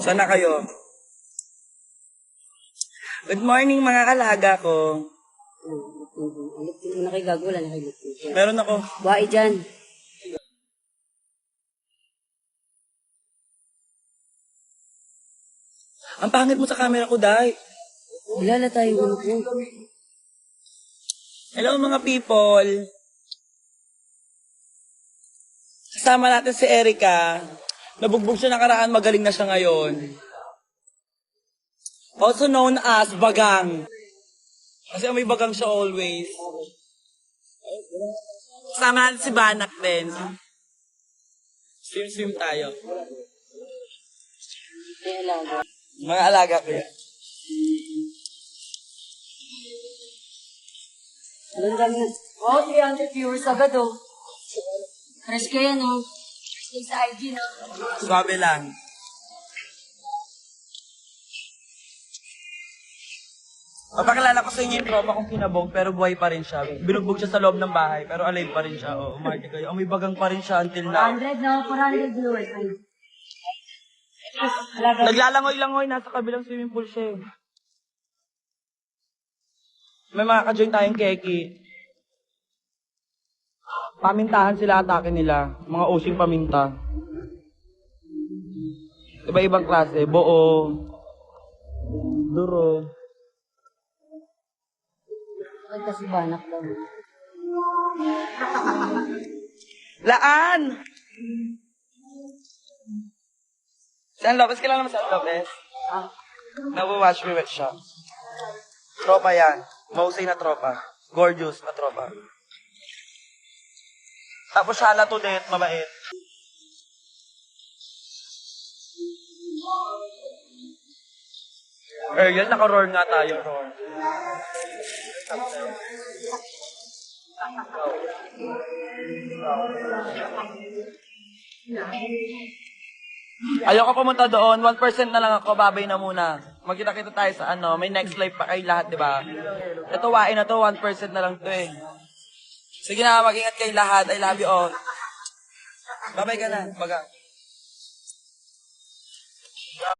Sana kayo. Good morning mga kalaga ko. Ano kayo gago? Wala na kayo. Meron ako. Buhay dyan. Ang pangit mo sa camera ko, Day. Wala na tayong ano po. Hello mga people. Kasama natin si Erica. Nabugbog siya nakaraan, magaling na siya ngayon. Also known as Bagang. Kasi may bagang siya always. Kasama natin si Banak din. Swim tayo. May alaga. Mga alaga ko yan. Ang dami na. Wow, 300 viewers agad oh. Fresh ka yan oh. Fresh sa IG no. Swabe lang. Papakilala ko sa inyo yung tropa kong kinabog pero buhay pa rin siya. Binugbog siya sa loob ng bahay pero alive pa rin siya. Oh, umarte kayo. May bagang pa rin siya until now. 100 no, 400 viewers. Naglalangoy-langoy, nasa kabilang swimming pool siya. May mga ka-join tayong keki. Pamintahan sila, atake nila. Mga osing paminta. Iba-ibang klase. Boo. Duro. Ay, kasi banak daw. Laan! San Lopez, kilala mo San Lopez? Ah, Nag-watch me with siya. Tropa yan. Mahusay na tropa. Gorgeous na tropa. Tapos siya to din, mabait. Yan, naka-roar nga tayo, roar. Ayoko pumunta doon, 1% na lang ako, babay na muna. Magkita-kita tayo sa may next life pa kayo lahat, di ba? Ito, wain na to, 1% na lang to eh. Sige na, mag-ingat kayo lahat, I love you all. Babay ka na, baga.